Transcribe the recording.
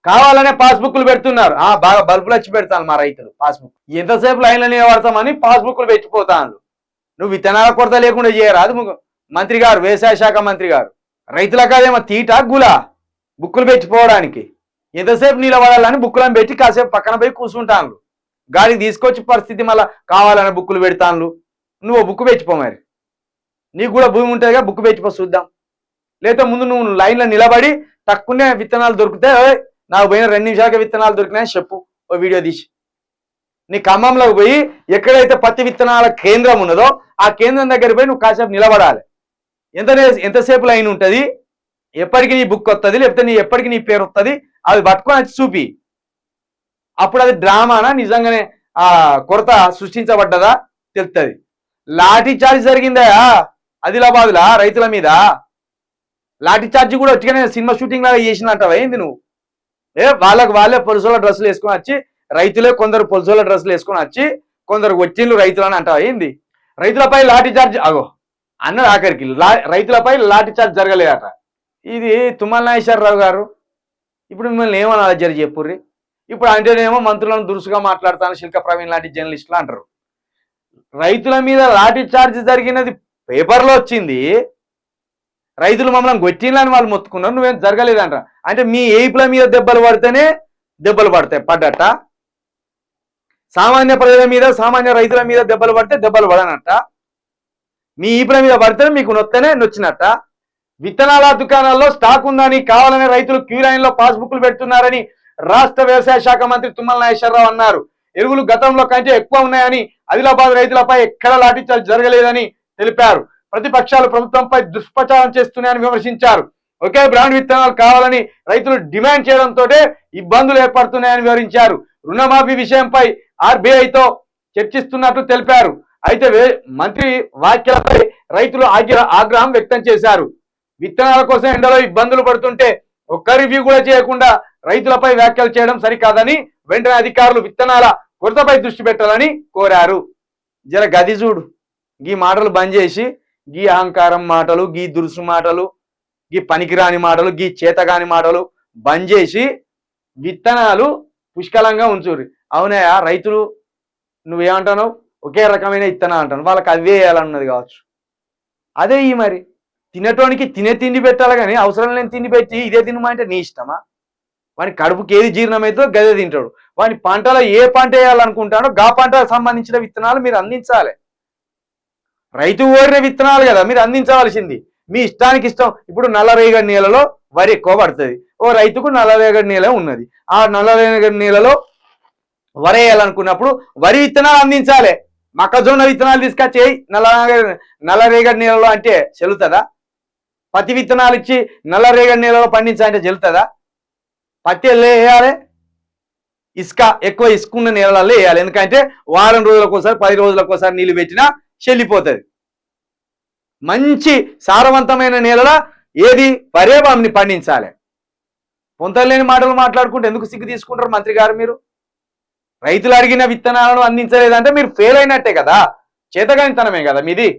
కావాలనే పాస్బుక్లు పెడుతున్నారు. బాగా బల్బులు వచ్చి పెడతాను మా రైతులు పాస్బుక్. ఎంతసేపు లైన్లో నిలబడతామని పాస్బుక్లు పెట్టిపోతాను. నువ్వు విత్తనాల కొరత లేకుండా చేయరాదు మంత్రి గారు, వ్యవసాయ శాఖ మంత్రి గారు. రైతులకు అదేమో తీట గులా బుక్కులు పెట్టిపోవడానికి. ఎంతసేపు నిలబడాలని బుక్కులను పెట్టి కాసేపు పక్కన పోయి కూర్చుంటాను. గాడికి తీసుకొచ్చి పరిస్థితి మళ్ళీ కావాలని బుక్కులు పెడతాను. నువ్వు బుక్కు పెట్టిపో, మరి నీకు కూడా భూమి ఉంటుందిగా, బుక్కు పెట్టిపో చూద్దాం. లేదా ముందు నువ్వు లైన్లో నిలబడి తక్కువనే విత్తనాలు దొరికితే నాకు పోయిన 2 నిమిషాలకే విత్తనాలు దొరికినాయని చెప్పు, ఓ వీడియో తీసి. నీ ఖమ్మంలోకి పోయి ఎక్కడైతే పత్తి విత్తనాల కేంద్రం ఉన్నదో ఆ కేంద్రం దగ్గర పోయి నువ్వు కాసేపు నిలబడాలి. ఎంతసేపు లైన్ ఉంటుంది, ఎప్పటికి నీ బుక్ వస్తుంది, లేకపోతే ఎప్పటికి నీ పేరు వస్తుంది, అది పట్టుకొని వచ్చి చూపి. అప్పుడు అది డ్రామానా నిజంగానే కొరత సృష్టించబడ్డదా తెలుస్తుంది. లాఠీ చార్జ్ జరిగిందా ఆదిలాబాద్లా రైతుల మీద? లాఠీ చార్జ్ కూడా వచ్చిగానే సినిమా షూటింగ్ లాగా చేసినట్టు ఏంది నువ్వు? వాళ్ళే పొలుసోల డ్రెస్సులు వేసుకొని వచ్చి, రైతులే కొందరు పొలుసోల డ్రెస్సులు వేసుకొని వచ్చి కొందరు వచ్చిండ్రు రైతులని అంటావా ఏంది? రైతులపై లాఠీ చార్జ్ అన్నాడు ఆఖరికి. రైతులపై లాఠీ చార్జ్ జరగలేదట. ఇది తుమ్మల నాగేశ్వరరావు గారు ఇప్పుడు మిమ్మల్ని ఏమన్నా జరి చెప్పుర్రి. ఇప్పుడు అంటేనేమో మంత్రులను దురుసుగా మాట్లాడతాను శిల్క ప్రవీణ్ లాంటి జర్నలిస్టులు అంటారు. రైతుల మీద లాఠీ చార్జ్ జరిగినది పేపర్లో వచ్చింది, రైతులు మమ్మల్ని కొట్టిందని వాళ్ళు మొత్తుకున్నారు, నువ్వేం జరగలేదంట. అంటే మీ ఏపుల మీద దెబ్బలు పడితేనే దెబ్బలు పడతాయి పడ్డట, సామాన్య ప్రజల మీద సామాన్య రైతుల మీద దెబ్బలు పడితే దెబ్బలు పడనట్ట, మీ ఈపుల మీద పడితేనే మీకు నొత్తనే నొచ్చినట్ట. విత్తనాల దుకాణాల్లో స్టాక్ ఉందని కావాలని రైతులు క్యూ లైన్లో పాస్బుక్లు పెడుతున్నారని రాష్ట్ర వ్యవసాయ శాఖ మంత్రి తుమ్మల నాగేశ్వరరావు అన్నారు. ఎరువులు గతంలో కంటే ఎక్కువ ఉన్నాయని, ఆదిలాబాద్ రైతులపై ఎక్కడ లాఠీ చార్జ్ జరగలేదని తెలిపారు. ప్రతిపక్షాలు ప్రభుత్వంపై దుష్ప్రచారం చేస్తున్నాయని విమర్శించారు. ఒకే బ్రాండ్ విత్తనాలు కావాలని రైతులు డిమాండ్ చేయడంతో ఇబ్బందులు ఏర్పడుతున్నాయని వివరించారు. రుణమాఫీ విషయంపై ఆర్బీఐతో చర్చిస్తున్నట్లు తెలిపారు. అయితే మంత్రి వ్యాఖ్యలపై రైతులు ఆగ్రహం వ్యక్తం చేశారు. విత్తనాల కోసం ఎండలో ఇబ్బందులు పడుతుంటే ఒక్క రివ్యూ కూడా చేయకుండా రైతులపై వ్యాఖ్యలు చేయడం సరికాదని వెంటనే అధికారులు విత్తనాల కొరతపై దృష్టి పెట్టాలని కోరారు. జర గది చూడు, గీ మాటలు బంద్ చేసి గీ అహంకారం మాటలు, గీ దురుసు మాటలు, గీ పనికిరాని మాటలు, గీ చేతగాని మాటలు బంద్ చేసి విత్తనాలు పుష్కలంగా ఉంచుర్రి. అవునయా రైతులు నువ్వేమంటావు, ఒకే రకమైన విత్తనాలు అంటాను, వాళ్ళకి అవే వేయాలన్నది కావచ్చు. అదే ఈ మరి తినటోనికి తినే తిండి పెట్టాలి కానీ అవసరం లేని తిండి పెట్టి ఇదే తినమంటే నీ ఇష్టమా? వాని కడుపుకి ఏది జీర్ణమవుతుందో గదే తింటాడు. వాని పంటలో ఏ పంట వేయాలనుకుంటాడో గా పంటకు సంబంధించిన విత్తనాలు మీరు అందించాలి. రైతు ఓడిన విత్తనాలు కదా మీరు అందించవలసింది. మీ ఇష్టానికి ఇష్టం. ఇప్పుడు నల్లరేగడి నేలలో వరి ఎక్కువ పడుతుంది, ఓ రైతుకు నల్లరేగడి నేల ఉన్నది, ఆ నల్లరేగడి నేలలో వరి వేయాలనుకున్నప్పుడు వరి విత్తనాలు అందించాలి. మొక్కజొన్న విత్తనాలు తీసుకొచ్చి నల్లరేగడి నేలలో అంటే చెల్లుతుందా? పత్తి విత్తనాలు ఇచ్చి నల్లరేగడి నేలలో పండించాలంటే చెల్లుతుందా? పత్తి వేయాలి, ఇసుక ఎక్కువ ఇసుకున్న నేలల్లో వేయాలి. ఎందుకంటే వారం రోజులకోసారి 10 రోజులకోసారి నీళ్ళు పెట్టినా చెల్లిపోతుంది. మంచి సారవంతమైన నేలలో ఏది వరేబాంని పండించాలి. పొంతలేని మాటలు మాట్లాడుకుంటే ఎందుకు సిగ్గు తీసుకుంటారు మంత్రి గారు? మీరు రైతులు అడిగిన విత్తనాలను అందించలేదంటే మీరు ఫెయిల్ అయినట్టే కదా, చేతగానితనమే కదా మీది.